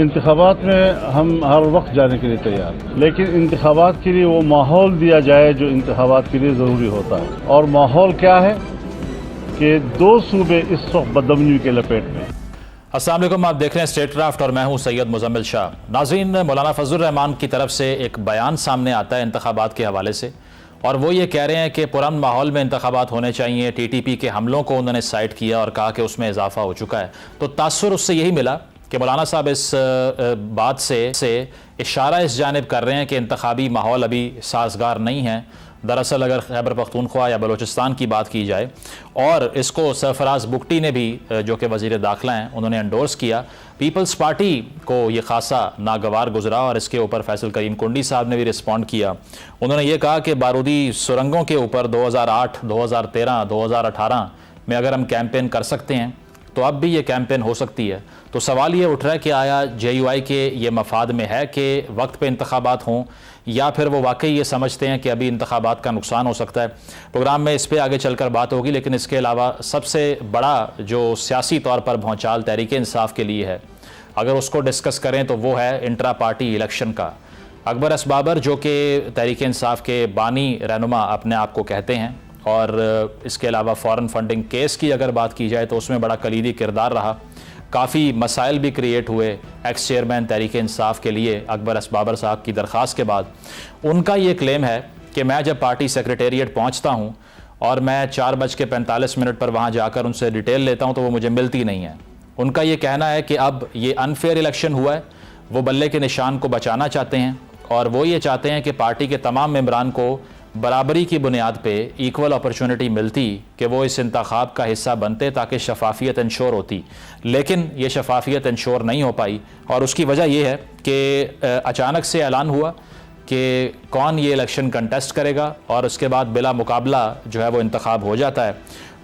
इंतखाबात में हम हर वक्त जाने के लिए तैयार हैं, लेकिन इंतखाबात के लिए वो माहौल दिया जाए जो इंतखाबात के लिए ज़रूरी होता है। और माहौल क्या है कि 2 सूबे इस वक्त बदअमनी के लपेट में। अस्सलाम वालेकुम, आप देख रहे हैं स्टेट ड्राफ्ट और मैं हूं सैयद मुजम्मिल शाह। नाज़रीन, मौलाना फजलुर रहमान की तरफ से एक बयान सामने आता है इंतखाबात के हवाले से, और वो ये कह रहे हैं कि पुरान माहौल में इंतखाबात होने चाहिए। TTP के हमलों को उन्होंने साइड किया और कहा कि उसमें इजाफा हो चुका है। तो तासुर उससे यही मिला कि मौलाना साहब इस बात से इशारा इस जानिब कर रहे हैं कि इंतखाबी माहौल अभी साजगार नहीं है। दरअसल अगर खैबर पख्तूनख्वा या बलूचिस्तान की बात की जाए, और इसको सरफराज बुगटी ने भी जो कि वज़ीर दाखिला हैं उन्होंने एंडोर्स किया, पीपल्स पार्टी को ये खासा नागवार गुजरा और इसके ऊपर फैसल करीम कुंडी साहब ने भी रिस्पॉन्ड किया। उन्होंने ये कहा कि बारूदी सुरंगों के ऊपर 2008, 2013, 2018 में अगर हम कैंपेन कर सकते हैं तो अब भी ये कैंपेन हो सकती है। तो सवाल ये उठ रहा है कि आया JUI के ये मफाद में है कि वक्त पे इंतखाबात हों, या फिर वो वाकई ये समझते हैं कि अभी इंतखाबात का नुकसान हो सकता है। प्रोग्राम में इस पर आगे चलकर बात होगी, लेकिन इसके अलावा सबसे बड़ा जो सियासी तौर पर भौचाल तहरीक इंसाफ के लिए है, अगर उसको डिस्कस करें तो वो है इंट्रा पार्टी इलेक्शन का। अकबर असबाबर जो कि तहरीक इंसाफ के बानी रहनुमा अपने आप को कहते हैं, और इसके अलावा फॉरेन फंडिंग केस की अगर बात की जाए तो उसमें बड़ा कलीदी किरदार रहा। काफ़ी मसाइल भी क्रिएट हुए एक्स चेयरमैन तहरीक इंसाफ के लिए अकबर असबाबर साहब की दरख्वास्त के बाद। उनका ये क्लेम है कि मैं जब पार्टी सेक्रेटेरिएट पहुंचता हूं और मैं 4:45 पर वहां जाकर उनसे डिटेल लेता हूं तो वो मुझे मिलती नहीं है। उनका ये कहना है कि अब ये अनफेयर इलेक्शन हुआ है, वो बल्ले के निशान को बचाना चाहते हैं, और वो ये चाहते हैं कि पार्टी के तमाम मेंबरान को बराबरी की बुनियाद पे इक्वल अपॉर्चुनिटी मिलती कि वो इस इंतखाब का हिस्सा बनते, ताकि शफाफियत इंश्योर होती। लेकिन ये शफाफियत इंश्योर नहीं हो पाई, और उसकी वजह यह है कि अचानक से ऐलान हुआ कि कौन ये इलेक्शन कंटेस्ट करेगा, और उसके बाद बिला मुकाबला जो है वो इंतखाब हो जाता है।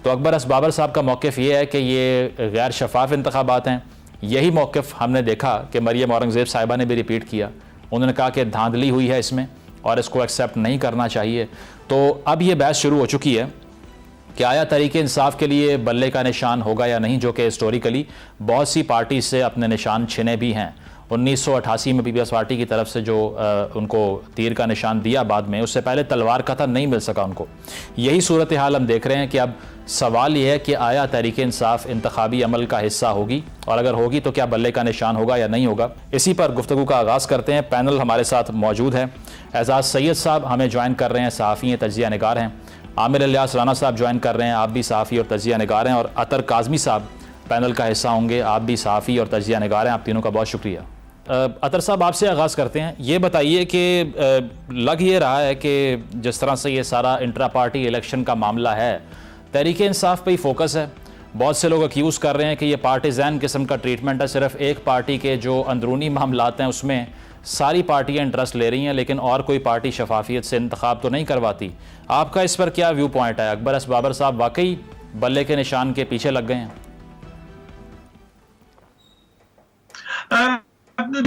तो अकबर असबाबर साहब का मौक़िफ़ ये है कि ये गैर शफाफ इंतखाबात हैं। यही मौक़िफ़ हमने देखा कि मरियम औरंगज़ेब साहिबा ने भी रिपीट किया। उन्होंने कहा कि धांधली हुई है इसमें और इसको एक्सेप्ट नहीं करना चाहिए। तो अब ये बहस शुरू हो चुकी है कि आया तहरीक इंसाफ के लिए बल्ले का निशान होगा या नहीं, जो कि हिस्टोरिकली बहुत सी पार्टी से अपने निशान छिने भी हैं। 1988 में पीपल्स पार्टी की तरफ से जो उनको तीर का निशान दिया बाद में, उससे पहले तलवार का था, नहीं मिल सका उनको। यही सूरत हाल हम देख रहे हैं कि अब सवाल यह है कि आया तहरीक इंसाफ इंतखाबी अमल का हिस्सा होगी, और अगर होगी तो क्या बल्ले का निशान होगा या नहीं होगा। इसी पर गुफ्तगू का आगाज़ करते हैं। पैनल हमारे साथ मौजूद है। एजाज़ सैयद साहब हमें ज्वाइन कर रहे हैं, सहाफ़ी हैं, तजिया निगार हैं। आमिर इलियास राना साहब ज्वाइन कर रहे हैं, आप भी सहाफ़ी और तजिया निगार हैं। और अतर काज़मी साहब पैनल का हिस्सा होंगे, आप भी सहाफ़ी और तजिया निगार हैं। आप तीनों का बहुत शुक्रिया। अतर साहब, आपसे आगाज़ करते हैं। ये बताइए कि लग ये रहा है कि जिस तरह से ये सारा इंट्रा पार्टी इलेक्शन का मामला है, तहरीक इंसाफ पे ही फोकस है। बहुत से लोग अक्यूज़ कर रहे हैं कि ये पार्टीज़न किस्म का ट्रीटमेंट है। सिर्फ एक पार्टी के जो अंदरूनी मामलात हैं उसमें सारी पार्टियां इंटरेस्ट ले रही हैं, लेकिन और कोई पार्टी शफाफियत से इंतखाब तो नहीं करवाती। आपका इस पर क्या व्यू पॉइंट है? अकबर असबाबर साहब वाकई बल्ले के निशान के पीछे लग गए हैं?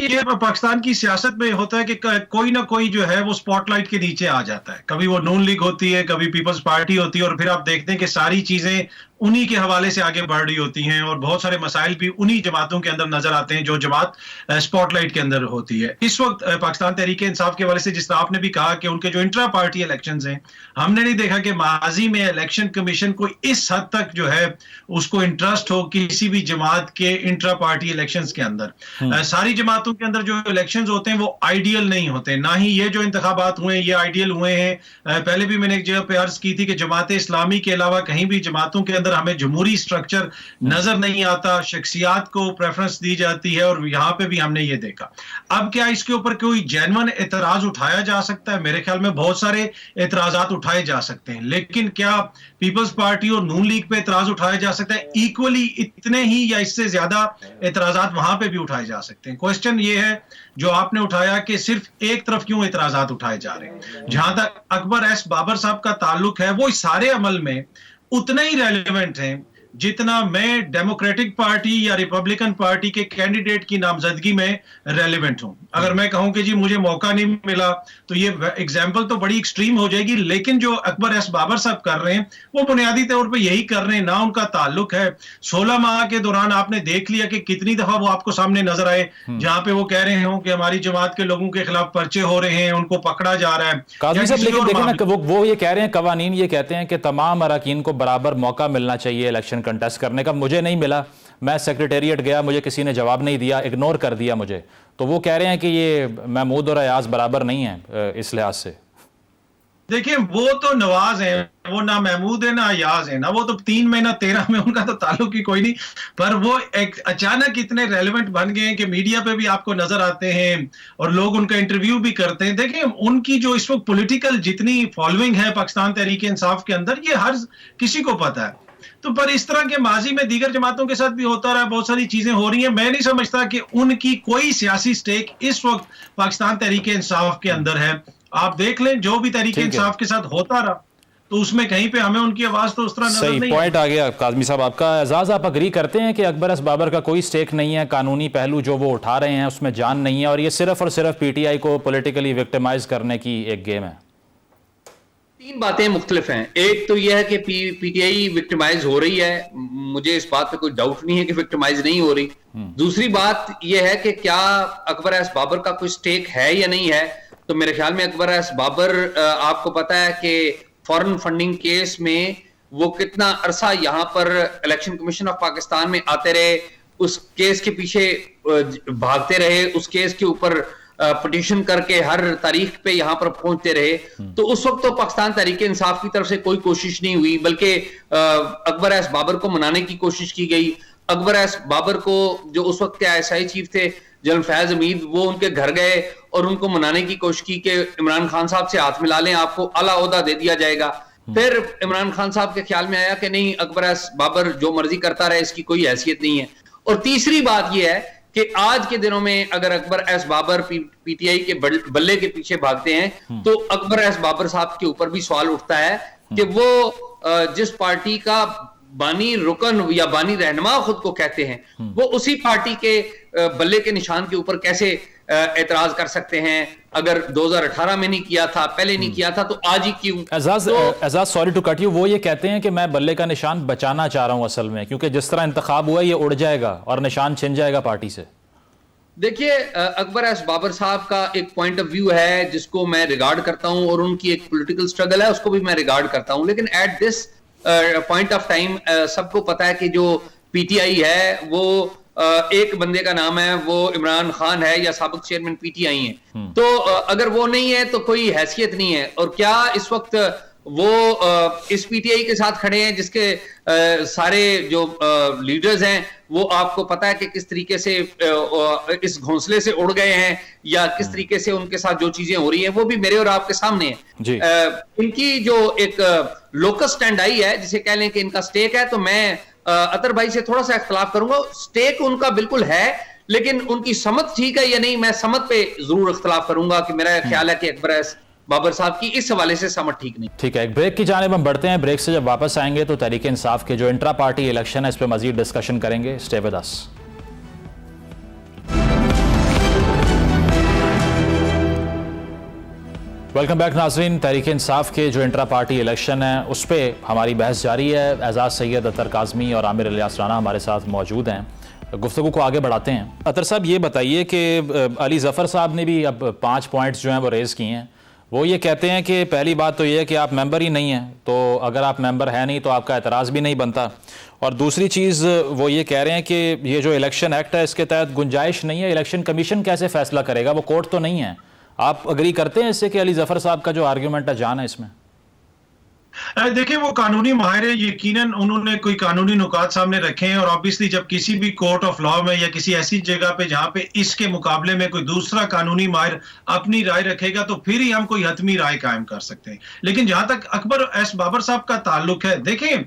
ये पाकिस्तान की सियासत में होता है कि कोई ना कोई जो है वो स्पॉटलाइट के नीचे आ जाता है। कभी वो नून लीग होती है, कभी पीपल्स पार्टी होती है, और फिर आप देखते हैं कि सारी चीजें उन्हीं के हवाले से आगे बढ़ रही होती हैं, और बहुत सारे मसाइल भी उन्हीं जमातों के अंदर नजर आते हैं जो जमात स्पॉटलाइट के अंदर होती है। इस वक्त पाकिस्तान तहरीक इंसाफ के हवाले से जिस तरह आपने भी कहा कि उनके जो इंट्रा पार्टी इलेक्शंस हैं, हमने नहीं देखा कि माजी में इलेक्शन कमीशन को इस हद तक जो है उसको इंटरेस्ट हो किसी भी जमात के इंट्रा पार्टी इलेक्शंस के अंदर। सारी जमातों के अंदर जो इलेक्शंस होते हैं वो आइडियल नहीं होते, ना ही ये जो इंतखाबात हुए ये आइडियल हुए हैं। पहले भी मैंने एक जगह पे अर्ज की थी कि जमात इस्लामी के अलावा कहीं भी जमातों के अंदर हमें जमहूरी स्ट्रक्चर नजर नहीं आता, शख्सियात को प्रेफरेंस दी जाती है, और यहां पे भी हमने ये देखा। अब क्या इसके ऊपर कोई जेन्युइन एतराज उठाया जा सकता है? मेरे ख्याल में बहुत सारे एतराजात उठाए जा सकते हैं, लेकिन क्या पीपल्स पार्टी और नून लीग पे एतराज उठाया जा सकता है इक्वली इतने ही, या इससे ज्यादा एतराजात वहां पे भी उठाए जा सकते हैं? क्वेश्चन ये है जो आपने उठाया कि सिर्फ एक तरफ क्यों एतराजात उठाए जा रहे हैं। जहां तक अकबर एस बाबर साहब का ताल्लुक है, वो इस सारे अमल में उतने ही रेलिवेंट हैं जितना मैं डेमोक्रेटिक पार्टी या रिपब्लिकन पार्टी के कैंडिडेट की नामजदगी में रेलेवेंट हूं। अगर मैं कहूं कि जी मुझे मौका नहीं मिला तो ये एग्जाम्पल तो बड़ी एक्सट्रीम हो जाएगी, लेकिन जो अकबर एस बाबर साहब कर रहे हैं वो बुनियादी तौर पे यही कर रहे हैं। ना उनका ताल्लुक है, 16 माह के दौरान आपने देख लिया कि कितनी दफा वो आपको सामने नजर आए जहां पे वो कह रहे हो कि हमारी जमात के लोगों के खिलाफ पर्चे हो रहे हैं, उनको पकड़ा जा रहा है। काज़मी साहब, लेकिन देखें ना, वो ये कह रहे हैं, कवानीन ये कहते हैं कि तमाम अरकान को बराबर मौका मिलना चाहिए इलेक्शन कंटेस्ट करने का। मुझे नहीं मिला, मैं सेक्रेटेरिएट गया, मुझे किसी ने जवाब नहीं दिया, इग्नोर कर दिया मुझे। तो वो कह रहे हैं कि ये महमूद और अयाज बराबर नहीं है इस लिहाज से। देखिए, वो तो नवाज है, वो ना महमूद है ना अयाज है, ना वो तो 3 में ना 13 में, उनका तो ताल्लुक ही कोई नहीं। पर वो एक अचानक इतने रेलेवेंट बन गए हैं कि मीडिया पे भी आपको नजर आते हैं और लोग उनका इंटरव्यू भी करते हैं। देखिए, उनकी जो इस वक्त पॉलिटिकल जितनी फॉलोइंग है पाकिस्तान तहरीक इंसाफ के अंदर, ये हर किसी को पता है। तो पर इस तरह के माजी में दीगर जमातों के साथ भी होता रहा, बहुत सारी चीजें हो रही हैं। मैं नहीं समझता कि उनकी कोई सियासी स्टेक इस वक्त पाकिस्तान तहरीक इंसाफ के अंदर है। आप देख लें, जो भी तहरीक इंसाफ के साथ होता रहा तो उसमें कहीं पे हमें उनकी आवाज तो उस तरह नजर नहीं। सही पॉइंट आ गया काज़मी साहब आपका। एजाज, आप अग्री करते हैं कि अकबर एस बाबर का कोई स्टेक नहीं है, कानूनी पहलू जो वो उठा रहे हैं उसमें जान नहीं है, और ये सिर्फ और सिर्फ पीटीआई को पॉलिटिकली विक्टिमाइज करने की एक गेम है? 3 बातें मुख्तलिफ हैं। एक तो यह है कि पीटीआई विक्टिमाइज हो रही है, मुझे इस बात पे कोई डाउट नहीं है कि विक्टिमाइज नहीं हो रही। दूसरी बात यह है कि क्या अकबर एस बाबर का कोई स्टेक है या नहीं है। तो मेरे ख्याल में अकबर एस बाबर, आपको पता है कि फॉरेन फंडिंग केस में वो कितना अरसा यहां पर इलेक्शन कमीशन ऑफ पाकिस्तान में आते रहे, उस केस के पीछे भागते रहे, उस केस के ऊपर पिटीशन करके हर तारीख पे यहां पर पहुंचते रहे। तो उस वक्त तो पाकिस्तान तहरीक इंसाफ की तरफ से कोई कोशिश नहीं हुई, बल्कि अकबर एस बाबर को मनाने की कोशिश की गई। अकबर एस बाबर को, जो उस वक्त के आईएसआई चीफ थे जनरल फैज हमीद, वो उनके घर गए और उनको मनाने की कोशिश की कि इमरान खान साहब से हाथ मिला लें, आपको आला ओहदा दे दिया जाएगा। फिर इमरान खान साहब के ख्याल में आया कि नहीं, अकबर एस बाबर जो मर्जी करता रहे, इसकी कोई हैसियत नहीं है। और तीसरी बात यह है कि आज के दिनों में अगर अकबर एस बाबर पीटीआई के बल्ले के पीछे भागते हैं तो अकबर एस बाबर साहब के ऊपर भी सवाल उठता है कि वो जिस पार्टी का बानी रुकन या बानी रहनुमा खुद को कहते हैं, वो उसी पार्टी के बल्ले के निशान के ऊपर कैसे एतराज कर सकते हैं। अगर 2018 में नहीं किया था, पहले नहीं किया था, तो आज ही क्यों? Ejaz, sorry to cut you, वो ये कहते हैं कि मैं बल्ले का निशान बचाना चाह रहा हूं असल में, क्योंकि जिस तरह इंतखाब हुआ ये उड़ जाएगा और निशान छिन जाएगा पार्टी से। देखिए, अकबर एस बाबर साहब का एक पॉइंट ऑफ व्यू है जिसको मैं रिगार्ड करता हूं, और उनकी एक पॉलिटिकल स्ट्रगल है उसको भी मैं रिगार्ड करता हूं। लेकिन at this point of time सबको पता है कि जो पीटीआई है वो एक बंदे का नाम है, वो इमरान खान है या साबिक चेयरमैन पीटीआई है। तो अगर वो नहीं है तो कोई हैसियत नहीं है। और क्या इस वक्त वो इस पीटीआई के साथ खड़े हैं जिसके सारे जो लीडर्स हैं वो आपको पता है कि किस तरीके से इस घोंसले से उड़ गए हैं, या किस तरीके से उनके साथ जो चीजें हो रही हैं वो भी मेरे और आपके सामने है। इनकी जो एक लोकस स्टैंड आई है, जिसे कह लें कि इनका स्टेक है, तो मैं अतर भाई से थोड़ा सा इख्तलाफ करूंगा। स्टेक उनका बिल्कुल है, लेकिन उनकी समझ ठीक है या नहीं, मैं समझ पे जरूर इख्तलाफ करूंगा कि मेरा ख्याल है कि अकबर एस बाबर साहब की इस हवाले से समझ ठीक नहीं। ठीक है, एक ब्रेक की जानिब हम बढ़ते हैं। ब्रेक से जब वापस आएंगे तो तहरीक इंसाफ के जो इंट्रा पार्टी इलेक्शन है इस पर मजीद डिस्कशन करेंगे। Stay with us. Welcome back नाजरीन। तहरीक इंसाफ के जो इंट्रा पार्टी इलेक्शन है उस पर हमारी बहस जारी है। एजाज सैयद, अतर काज़मी और आमिर इलियास राना हमारे साथ मौजूद हैं। गुफ्तगू को आगे बढ़ाते हैं। अतर साहब, ये बताइए कि अली ज़फ़र साहब ने भी अब 5 पॉइंट्स जो हैं वो रेज़ किए हैं। वो ये कहते हैं कि पहली बात तो ये है कि आप मेंबर ही नहीं हैं, तो अगर आप मेंबर हैं नहीं तो आपका एतराज़ भी नहीं बनता। और दूसरी चीज़ वो ये कह रहे हैं कि ये जो इलेक्शन एक्ट है इसके तहत गुंजाइश नहीं है, इलेक्शन कमीशन कैसे फैसला करेगा, वो कोर्ट तो नहीं है। आप अग्री करते हैं इससे कि अली ज़फ़र साहब का जो आर्ग्यूमेंट है जान है इसमें? देखिए, वो कानूनी माहिर है, यकीनन उन्होंने कोई कानूनी नुकात सामने रखे हैं। और ऑब्वियसली जब किसी भी कोर्ट ऑफ लॉ में या किसी ऐसी जगह पे जहां पे इसके मुकाबले में कोई दूसरा कानूनी माहिर अपनी राय रखेगा तो फिर ही हम कोई हतमी राय कायम कर सकते हैं। लेकिन जहां तक अकबर एस बाबर साहब का ताल्लुक है, देखें,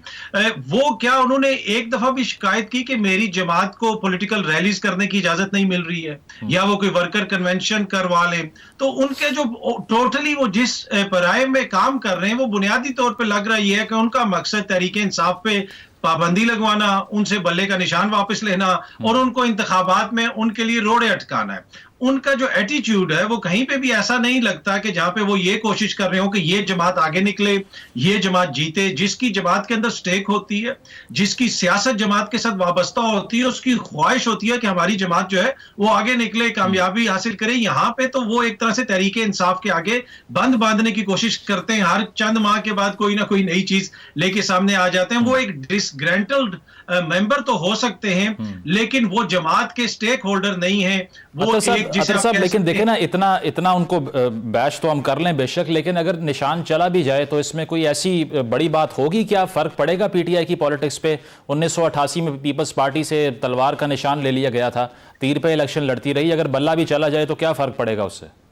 वो क्या उन्होंने एक दफा भी शिकायत की कि मेरी जमात को पॉलिटिकल रैलीज करने की इजाजत नहीं मिल रही है, या वो कोई वर्कर कन्वेंशन करवा ले? तो उनके जो टोटली वो जिस पैराए में काम कर रहे हैं वो बुनियादी तौर पे लग रहा है कि उनका मकसद तहरीक इंसाफ पे पाबंदी लगवाना, उनसे बल्ले का निशान वापस लेना और उनको इंतखाबात में उनके लिए रोड़े अटकाना है। उनका जो एटीट्यूड है वो कहीं पे भी ऐसा नहीं लगता कि जहां पे वो ये कोशिश कर रहे हो कि ये जमात आगे निकले, ये जमात जीते। जिसकी जमात के अंदर स्टेक होती है, जिसकी सियासत जमात के साथ वाबस्ता होती है, उसकी ख्वाहिश होती है कि हमारी जमात जो है वो आगे निकले, कामयाबी हासिल करे। यहाँ पे तो वो एक तरह से तहरीके इंसाफ के आगे बंद बांधने की कोशिश करते हैं। हर चंद माह के बाद कोई ना कोई नई चीज लेके सामने आ जाते हैं। वो एक डिसग्रेंटल्ड मेंबर तो हो सकते हैं, लेकिन वो जमात के स्टेक होल्डर नहीं है। वो एक साहब, लेकिन देखें ना, इतना उनको बैच तो हम कर लें बेशक, लेकिन अगर निशान चला भी जाए तो इसमें कोई ऐसी बड़ी बात होगी? क्या फर्क पड़ेगा पीटीआई की पॉलिटिक्स पे? 1988 में पीपल्स पार्टी से तलवार का निशान ले लिया गया था, तीर पे इलेक्शन लड़ती रही, अगर बल्ला भी चला जाए तो क्या फर्क पड़ेगा उससे?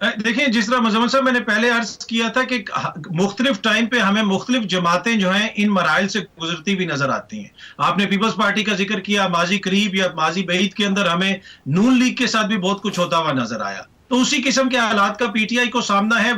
देखिए, जिस तरह मुजम्मिल साहब मैंने पहले अर्ज किया था कि मुख्तलिफ टाइम पे हमें मुख्तलिफ जमातें जो हैं इन मराइल से गुजरती भी नजर आती हैं। आपने पीपल्स पार्टी का जिक्र किया, माजी करीब या माजी बईद के अंदर हमें नून लीग के साथ भी बहुत कुछ होता हुआ नजर आया। तो उसी किस्म के हालात का पीटीआई को सामना है।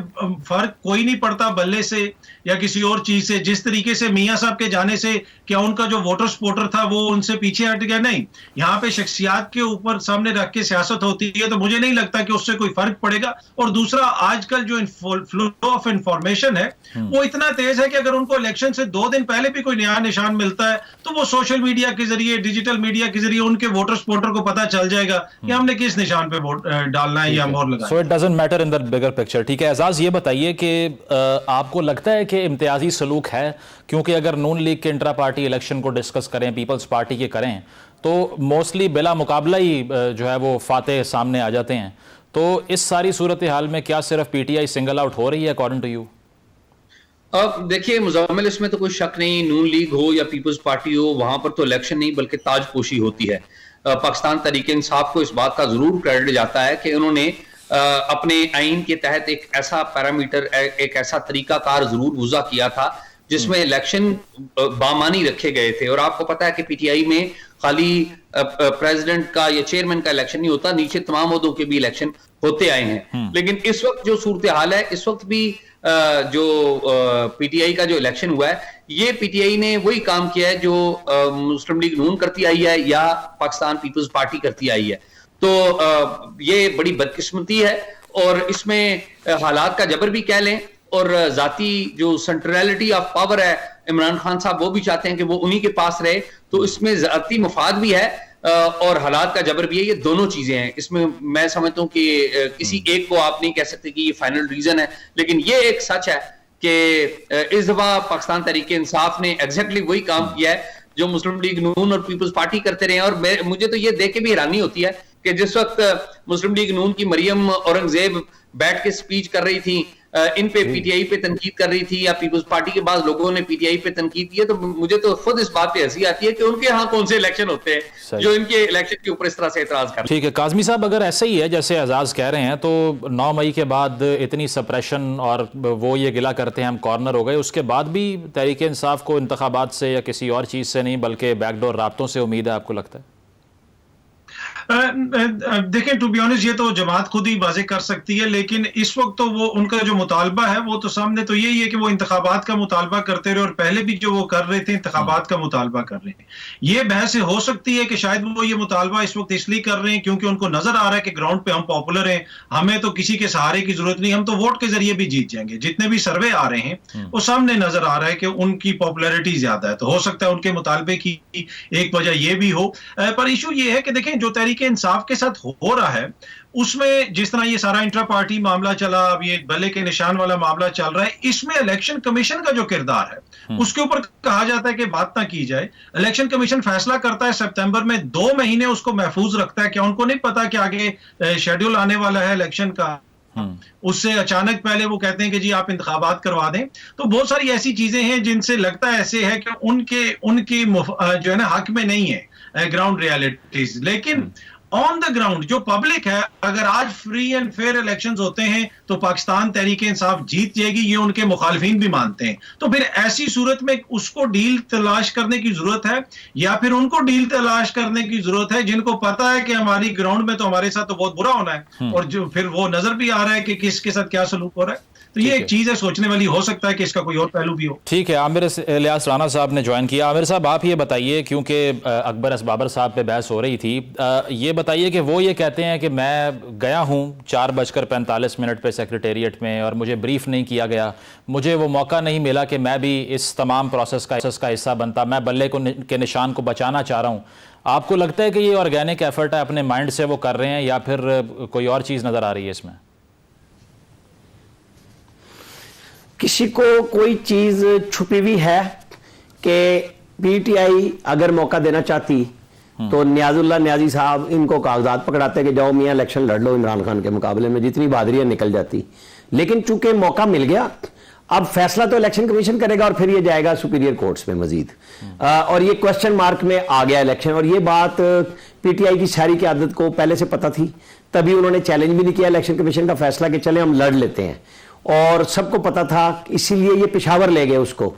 फर्क कोई नहीं पड़ता बल्ले से या किसी और चीज से। जिस तरीके से मियां साहब के जाने से क्या उनका जो वोटर सपोर्टर था वो उनसे पीछे हट गया? नहीं, यहाँ पे शख्सियात के ऊपर सामने रख के सियासत होती है, तो मुझे नहीं लगता कि उससे कोई फर्क पड़ेगा। और दूसरा, आजकल जो फ्लो ऑफ इंफॉर्मेशन है वो इतना तेज है कि अगर उनको इलेक्शन से 2 दिन पहले भी कोई नया निशान मिलता है तो वो सोशल मीडिया के जरिए, डिजिटल मीडिया के जरिए उनके वोटर सपोर्टर को पता चल जाएगा कि हमने किस निशान पे वोट डालना है या मोहर लगाना है। So it doesn't matter in the bigger picture। ठीक है एजाज, ये बताइए कि आपको लगता है कि इम्तियाजी सलूक है? क्योंकि अगर नून लीग के इंट्रा पार्टी इलेक्शन को डिस्कस करें, पीपल्स पार्टी के करें, तो मोस्टली बिला मुकाबला ही जो है वो फातेह सामने आ जाते हैं। तो इस सारी सूरत हाल में क्या सिर्फ पीटीआई सिंगल आउट हो रही है अकॉर्डिंग टू यू? अब देखिए मुजम्मिल, इसमें तो कोई शक नहीं, नून लीग हो या पीपल्स पार्टी हो, वहां पर तो इलेक्शन नहीं बल्कि ताजपोशी होती है। पाकिस्तान तहरीक इंसाफ को इस बात का जरूर क्रेडिट जाता है कि उन्होंने अपने आइन के तहत एक ऐसा पैरामीटर, एक ऐसा तरीकाकार जरूर वज़ा किया था जिसमें इलेक्शन बामानी रखे गए थे। और आपको पता है कि पीटीआई में खाली प्रेसिडेंट का या चेयरमैन का इलेक्शन नहीं होता, नीचे तमाम ओहदों के भी इलेक्शन होते आए हैं। लेकिन इस वक्त जो सूरत हाल है, इस वक्त भी जो पीटीआई का जो इलेक्शन हुआ है, ये पीटीआई ने वही काम किया है जो मुस्लिम लीग नून करती आई है या पाकिस्तान पीपल्स पार्टी करती आई है। तो ये बड़ी बदकिस्मती है और इसमें हालात का जबर भी कह लें और जाती जो सेंट्रलिटी ऑफ पावर है, इमरान खान साहब वो भी चाहते हैं कि वो उन्हीं के पास रहे, तो इसमें जाती मुफाद भी है और हालात का जबर भी है। ये दोनों चीजें हैं इसमें। मैं समझता हूं कि किसी एक को आप नहीं कह सकते कि ये फाइनल रीजन है, लेकिन ये एक सच है कि इस दफा पाकिस्तान तहरीक इंसाफ ने एग्जैक्टली वही काम किया है जो मुस्लिम लीग नून और पीपल्स पार्टी करते रहे हैं। और मुझे तो ये देख के भी हैरानी होती है कि जिस वक्त मुस्लिम लीग नून की मरियम औरंगजेब बैठ के स्पीच कर रही थी, इन पे पीटीआई पे तनकीद कर रही थी, या पीपल्स पार्टी के बाद लोगों ने पीटीआई पे तनकीद की है, तो मुझे तो खुद इस बात पे हंसी आती है कि उनके यहाँ कौन से इलेक्शन होते हैं जो इनके इलेक्शन के ऊपर इस तरह से एतराज कर। ठीक है काज़मी साहब, अगर ऐसा ही है जैसे एजाज कह रहे हैं, तो 9 मई के बाद इतनी सप्रेशन और वो ये गिला करते हैं हम कॉर्नर हो गए, उसके बाद भी तहरीक इंसाफ को इंतखाबात से या किसी और चीज से नहीं बल्कि बैकडोर राब्तों से उम्मीद है, आपको लगता है? देखें, टू बी ऑनेस्ट, ये तो जमात खुद ही वाज़ेह कर सकती है, लेकिन इस वक्त तो वो उनका जो मुतालबा है वो तो सामने तो यही है कि वो इंतखाबात का मुतालबा करते रहे, और पहले भी जो वो कर रहे थे इंतखाबात का मुतालबा कर रहे हैं। ये बहस हो सकती है कि शायद वो ये मुतालबा इस वक्त इसलिए कर रहे हैं क्योंकि उनको नजर आ रहा है कि ग्राउंड पे हम पॉपुलर हैं, हमें तो किसी के सहारे की जरूरत नहीं, हम तो वोट के जरिए भी जीत जाएंगे। जितने भी सर्वे आ रहे हैं वो सामने नजर आ रहा है कि उनकी पॉपुलैरिटी ज्यादा है, तो हो सकता है उनके मुतालबे की एक वजह ये भी हो। पर इशू ये है कि देखें, जो तहरीक इंसाफ के साथ हो रहा है उसमें जिस तरह ये सारा इंट्रा पार्टी मामला चला, अब ये बल्ले के निशान वाला मामला चल रहा है, इसमें इलेक्शन कमीशन का जो किरदार है उसके ऊपर कहा जाता है कि बात ना की जाए। इलेक्शन कमीशन फैसला करता है सितंबर में, 2 महीने उसको महफूज रखता है। क्या उनको नहीं पता कि आगे शेड्यूल आने वाला है इलेक्शन का? उससे अचानक पहले वो कहते हैं कि जी आप इंतखाबात करवा दें। तो बहुत सारी ऐसी चीजें हैं जिनसे लगता है ऐसे है कि उनके जो है ना हक में नहीं है ग्राउंड रियलिटीज। लेकिन ऑन द ग्राउंड जो पब्लिक है, अगर आज फ्री एंड फेयर इलेक्शंस होते हैं तो पाकिस्तान तहरीक इंसाफ जीत जाएगी, ये उनके मुखालिफिन भी मानते हैं। तो फिर ऐसी सूरत में उसको डील तलाश करने की जरूरत है, या फिर उनको डील तलाश करने की जरूरत है जिनको पता है कि हमारी ग्राउंड में तो हमारे साथ तो बहुत बुरा होना है, और जो फिर वो नजर भी आ रहा है कि किसके साथ क्या सलूक हो रहा है। तो ये एक चीज है सोचने वाली, हो सकता है कि इसका कोई और पहलू भी हो। ठीक है, आमिर इलियास राना साहब ने ज्वाइन किया। आमिर साहब, आप ये बताइए, क्योंकि अकबर बाबर साहब पे बहस हो रही थी, ये बताइए कि वो ये कहते हैं कि मैं गया हूँ 4:45 पे सेक्रेटेरिएट में और मुझे ब्रीफ नहीं किया गया, मुझे वो मौका नहीं मिला कि मैं भी इस तमाम प्रोसेस का हिस्सा बनता, मैं बल्ले के निशान को बचाना चाह रहा हूँ। आपको लगता है कि ये ऑर्गेनिक एफर्ट है, अपने माइंड से वो कर रहे हैं, या फिर कोई और चीज़ नज़र आ रही है इसमें? किसी को कोई चीज छुपी हुई है कि पीटीआई अगर मौका देना चाहती तो नियाजुल्लाह नियाजी साहब इनको कागजात पकड़ाते कि जाओ मियां इलेक्शन लड़ लो इमरान खान के मुकाबले में, जितनी बहादुरियां निकल जाती। लेकिन चूंकि मौका मिल गया, अब फैसला तो इलेक्शन कमीशन करेगा और फिर ये जाएगा सुपीरियर कोर्ट्स में मजीद, और ये क्वेश्चन मार्क में आ गया इलेक्शन। और ये बात पीटीआई की सारी क़यादत को पहले से पता थी, तभी उन्होंने चैलेंज भी नहीं किया इलेक्शन कमीशन का फैसला कि चले हम लड़ लेते हैं, और सबको पता था। इसीलिए ये पेशावर ले गए उसको,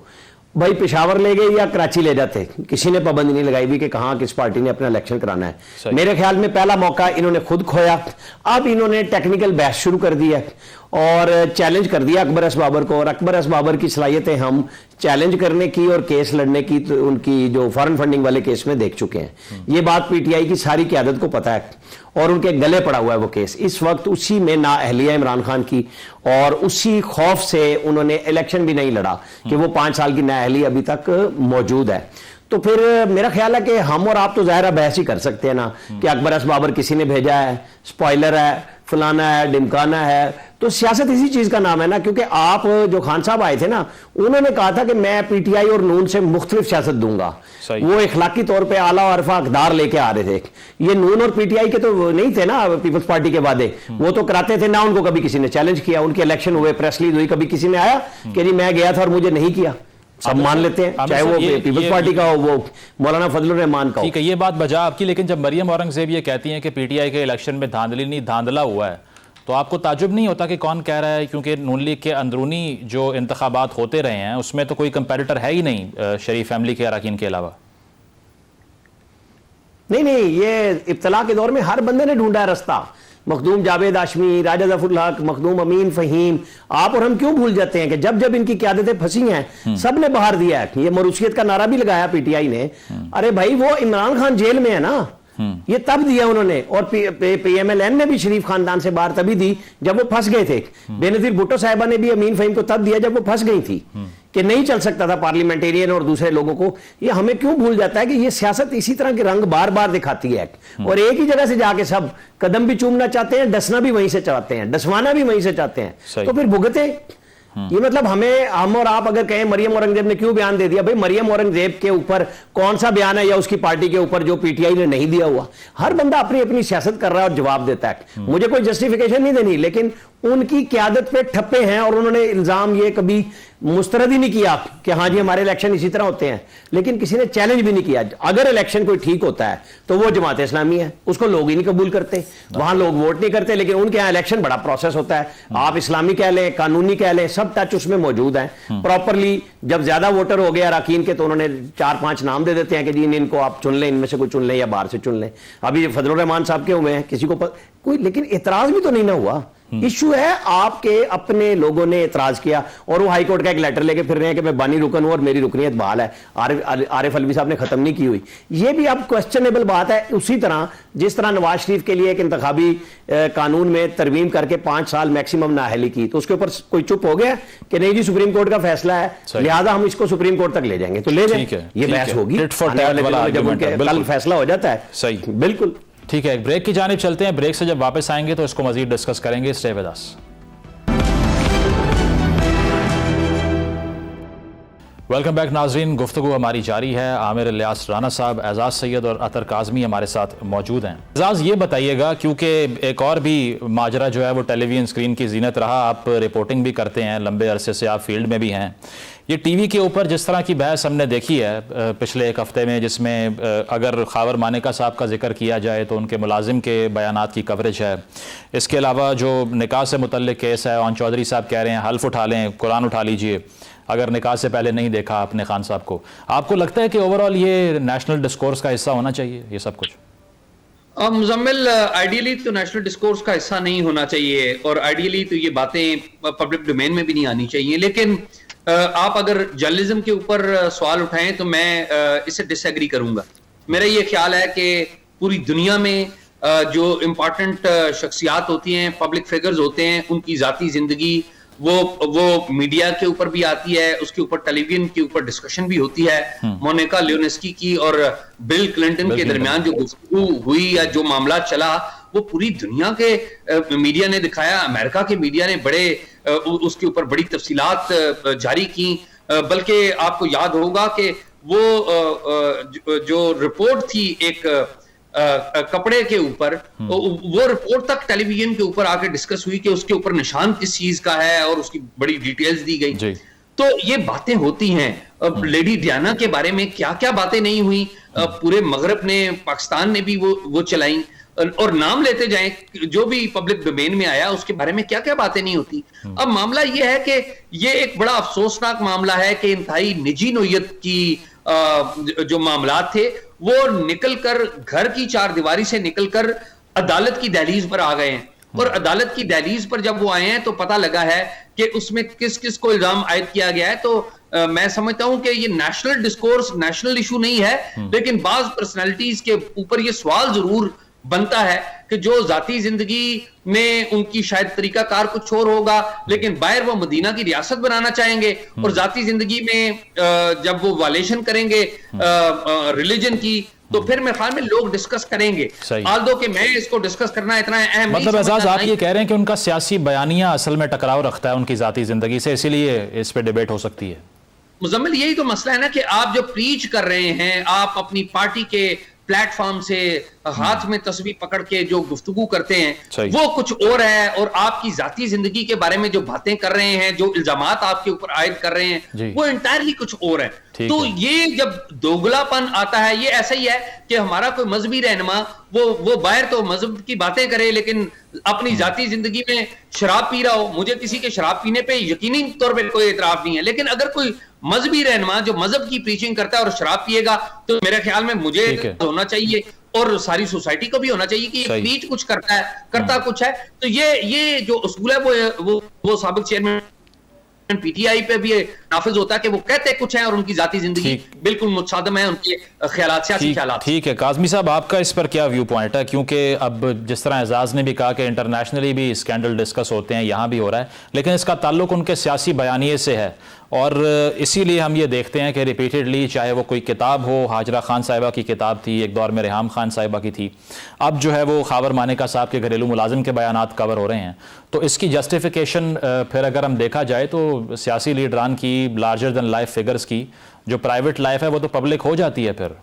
भाई पेशावर ले गए या कराची ले जाते, किसी ने पाबंदी नहीं लगाई भी कि कहां किस पार्टी ने अपना इलेक्शन कराना है। मेरे ख्याल में पहला मौका इन्होंने खुद खोया। अब इन्होंने टेक्निकल बहस शुरू कर दी है और चैलेंज कर दिया अकबर बाबर को, और अकबर बाबर की सलाहियतें हम चैलेंज करने की और केस लड़ने की तो उनकी जो फॉरेन फंडिंग वाले केस में देख चुके हैं। ये बात पीटीआई की सारी क़यादत को पता है और उनके गले पड़ा हुआ है वो केस। इस वक्त उसी में नाअहलिया इमरान खान की, और उसी खौफ से उन्होंने इलेक्शन भी नहीं लड़ा कि वो 5 साल की नाअहली अभी तक मौजूद है। तो फिर मेरा ख्याल है कि हम और आप तो ज़ाहिर बहस ही कर सकते हैं ना कि अकबर बाबर किसी ने भेजा है, स्पॉइलर है, फलाना है, डिमकाना है। तो सियासत इसी चीज का नाम है ना, क्योंकि आप जो खान साहब आए थे ना, उन्होंने कहा था कि मैं पीटीआई और नून से मुख्तलिफ सियासत दूंगा। वो इखलाकी तौर पे आला और अरफा अकदार लेके आ रहे थे। ये नून और पीटीआई के तो नहीं थे ना पीपल्स पार्टी के वादे, वो तो कराते थे ना, उनको कभी किसी ने चैलेंज किया। उनके इलेक्शन हुए, प्रेस रिलीज हुई, कभी किसी ने आया कि जी मैं गया था और मुझे नहीं किया। सब मान लेते हैं, चाहे वो पीपल्स पार्टी का हो, वो मौलाना फजलुर रहमान का हो। ठीक है, ये बात बजा आपकी। लेकिन जब मरियम औरंगजेब ये कहती हैं कि पीटीआई के इलेक्शन में धांधली नहीं धांधला हुआ है, तो आपको ताजुब नहीं होता कि कौन कह रहा है? क्योंकि नून लीग के अंदरूनी जो इंतखाबात होते रहे हैं उसमें तो कोई कंपैरेटर है ही नहीं शरीफ फैमिली के अरकान के अलावा। नहीं, ये इब्तला के दौर में हर बंदे ने ढूंढा है रास्ता। मखदूम जावेद आशमी, राजा जफरुल हक, मखदूम अमीन फहीम, आप और हम क्यों भूल जाते हैं कि जब जब इनकी क़यादतें फंसी हैं सब ने बाहर दिया है। ये मरूसियत का नारा भी लगाया पीटीआई ने। अरे भाई वो इमरान खान जेल में है ना, ये तब दिया उन्होंने, और पीएमएलएन ने भी शरीफ खानदान से बाहर तभी दी जब वो फंस गए थे। बेनजीर भुट्टो साहिबा ने भी अमीन फहीम को तब दिया जब वो फंस गई थी कि नहीं चल सकता था पार्लियामेंटेरियन और दूसरे लोगों को। ये हमें क्यों भूल जाता है कि ये सियासत इसी तरह के रंग बार बार दिखाती है, और एक ही जगह से जाके सब कदम भी चूमना चाहते हैं, डसना भी वहीं से चाहते हैं, डसवाना भी वहीं से चाहते हैं। तो फिर भुगते ये मतलब हम और आप अगर कहें मरियम औरंगजेब ने क्यों बयान दे दिया, भाई मरियम औरंगजेब के ऊपर कौन सा बयान है या उसकी पार्टी के ऊपर जो पीटीआई ने नहीं दिया हुआ? हर बंदा अपनी अपनी सियासत कर रहा है और जवाब देता है। मुझे कोई जस्टिफिकेशन नहीं देनी, लेकिन उनकी क़यादत पे ठप्पे हैं और उन्होंने इल्जाम ये कभी मुस्तरद ही नहीं किया कि हाँ जी हमारे इलेक्शन इसी तरह होते हैं, लेकिन किसी ने चैलेंज भी नहीं किया। अगर इलेक्शन कोई ठीक होता है तो वो जमात इस्लामी है, उसको लोग ही नहीं कबूल करते, वहां लोग वोट नहीं करते, लेकिन उनके यहाँ इलेक्शन बड़ा प्रोसेस होता है। आप इस्लामी कह लें, कानूनी कह लें, सब टच उसमें मौजूद है प्रॉपरली। जब ज्यादा वोटर हो गए अरकान के तो उन्होंने 4-5 नाम दे देते हैं कि जी इनको आप चुन लें, इनमें से कोई चुन लें या बाहर से चुन लें। अभी फजलुर रहमान साहब के हुए हैं, किसी को कोई लेकिन एतराज भी तो नहीं ना हुआ। इशू है आपके अपने लोगों ने एतराज किया और वो हाई कोर्ट का एक लेटर लेके फिर रहे हैं कि मैं बानी रुकन हूं और मेरी रुकनीयत बहाल है। आरिफ अलवी साहब ने खत्म नहीं की हुई। ये भी अब क्वेश्चनेबल बात है। उसी तरह जिस तरह नवाज शरीफ के लिए एक इंतखाबी कानून में तरमीम करके 5 साल मैक्सिमम नाअहली की, तो उसके ऊपर कोई चुप हो गया कि नहीं जी सुप्रीम कोर्ट का फैसला है, लिहाजा हम इसको सुप्रीम कोर्ट तक ले जाएंगे, तो ले जाएंगे। ये बहस होगी जब उनके कल फैसला हो जाता है। सही, बिल्कुल ठीक है। एक ब्रेक की जानिब चलते हैं। ब्रेक से जब वापस आएंगे तो इसको मजीद डिस्कस करेंगे। Stay with us. Welcome back नाजरीन, गुफ्तगू हमारी जारी है। आमिर इलियास राना साहब, एजाज सैयद और अतर काज़मी हमारे साथ मौजूद हैं। एजाज ये बताइएगा, क्योंकि एक और भी माजरा जो है वो टेलीविजन स्क्रीन की जीनत रहा, आप रिपोर्टिंग भी करते हैं, लंबे अरसे से आप फील्ड में भी हैं। ये टीवी के ऊपर जिस तरह की बहस हमने देखी है पिछले एक हफ्ते में, जिसमें अगर खावर मानेका साहब का जिक्र किया जाए तो उनके मुलाजिम के बयानात की कवरेज है, इसके अलावा जो निकाह से मुतल्लिक केस है, ओन चौधरी साहब कह रहे हैं हल्फ उठा लें, कुरान उठा लीजिए अगर निकाह से पहले नहीं देखा आपने खान साहब को। आपको लगता है कि ओवरऑल ये नेशनल डिस्कोर्स का हिस्सा होना चाहिए ये सब कुछ? मुजम्मिल, आइडियली तो नेशनल डिस्कोर्स का हिस्सा नहीं होना चाहिए और आइडियली तो ये बातें पब्लिक डोमेन में भी नहीं आनी चाहिए, लेकिन आप अगर जर्नलिज्म के ऊपर सवाल उठाएं तो मैं इससे डिसएग्री करूंगा। मेरा ये ख्याल है कि पूरी दुनिया में जो इम्पोर्टेंट शख्सियात होती हैं, पब्लिक फिगर्स होते हैं, उनकी जाती जिंदगी वो मीडिया के ऊपर भी आती है, उसके ऊपर टेलीविजन के ऊपर डिस्कशन भी होती है। मोनिका लेविन्स्की की और बिल क्लिंटन के दरमियान जो गुफ्तगू हुई या जो मामला चला, वो पूरी दुनिया के मीडिया ने दिखाया। अमेरिका के मीडिया ने उसके ऊपर बड़ी तफसीलात जारी की, बल्कि आपको याद होगा कि वो जो रिपोर्ट थी एक कपड़े के ऊपर, वो रिपोर्ट तक टेलीविजन के ऊपर आके डिस्कस हुई कि उसके ऊपर निशान किस चीज का है और उसकी बड़ी डिटेल्स दी गई। तो ये बातें होती हैं। लेडी डियाना के बारे में क्या क्या बातें नहीं हुई, पूरे मगरब ने, पाकिस्तान ने भी वो चलाई, और नाम लेते जाएं जो भी पब्लिक डोमेन में आया उसके बारे में क्या क्या बातें नहीं होती। अब मामला ये है कि ये एक बड़ा अफसोसनाक मामला है कि इंतहाई निजी नोयत की जो मामलात थे वो निकलकर घर की चारदीवारी से निकलकर अदालत की दहलीज पर आ गए हैं, और अदालत की दहलीज पर जब वो आए हैं तो पता लगा है कि उसमें किस किस को इल्जाम आयद किया गया है। तो मैं समझता हूं कि ये नेशनल डिस्कोर्स, नेशनल इशू नहीं है, लेकिन बाज पर्सनालिटीज के ऊपर ये सवाल जरूर बनता है कि जो जाती जिंदगी में उनकी शायद तरीकाकार कुछ और होगा, लेकिन बाहर वो मदीना की रियासत बनाना चाहेंगे, और जाती जिंदगी में जब वो वायलेशन करेंगे रिलीजन की, तो फिर मेरे ख्याल में लोग डिस्कस करेंगे। आल्दो कि मैं इसको डिस्कस करना इतना अहम, मतलब एजाज आप ये कह रहे हैं कि उनका सियासी बयानिया असल में टकराव रखता है उनकी जाती जिंदगी से, इसीलिए इस पे डिबेट हो सकती है। मुजम्मिल, यही तो मसला है ना कि आप जो प्रीच कर रहे हैं, आप अपनी पार्टी के प्लेटफॉर्म से हाथ में तस्वीर पकड़ के जो गुफ्तगू करते हैं वो कुछ और है, और आपकी जाती जिंदगी के बारे में जो बातें कर रहे हैं, जो इल्जामात आपके ऊपर आयद कर रहे हैं, वो इंटायरली कुछ और है। तो ये जब दोगलापन आता है, ये ऐसा ही है कि हमारा कोई मजहबी रहनुमा वो बाहर तो मजहब की बातें करे, लेकिन अपनी जाती जिंदगी में शराब पी रहा हो। मुझे किसी के शराब पीने पे यकीनी तौर पर कोई एतराफ नहीं है, लेकिन अगर कोई मजहबी रहनुमा जो मजहब की प्रीचिंग करता है और शराब पिएगा, तो मेरे ख्याल में मुझे होना चाहिए और सारी सोसाइटी को भी होना चाहिए कि ये प्रीच कुछ करता कुछ है। तो ये जो उसूल है वो साबिक चेयरमैन पीटीआई पे भी नाफिज होता है कि वो कहते कुछ है और उनकी जाती जिंदगी बिल्कुल मुतसादम है उनके ख्यालात, सियासी ख्यालात। ठीक है काज़मी साहब, आपका इस पर क्या व्यू पॉइंट है? क्योंकि अब जिस तरह एजाज ने भी कहा कि इंटरनेशनली भी स्कैंडल डिस्कस होते हैं, यहाँ भी हो रहा है, लेकिन इसका ताल्लुक उनके सियासी बयानिए से है, और इसीलिए हम ये देखते हैं कि रिपीटेडली, चाहे वो कोई किताब हो, हाजरा खान साहिबा की किताब थी, एक दौर में रेहाम खान साहिबा की थी, अब जो है वो खावर मानेका साहब के घरेलू मुलाजिम के बयानात कवर हो रहे हैं। तो इसकी जस्टिफिकेशन फिर अगर हम देखा जाए तो सियासी लीडरान की, लार्जर देन लाइफ फिगर्स की जो प्राइवेट लाइफ है वो तो पब्लिक हो जाती है फिर।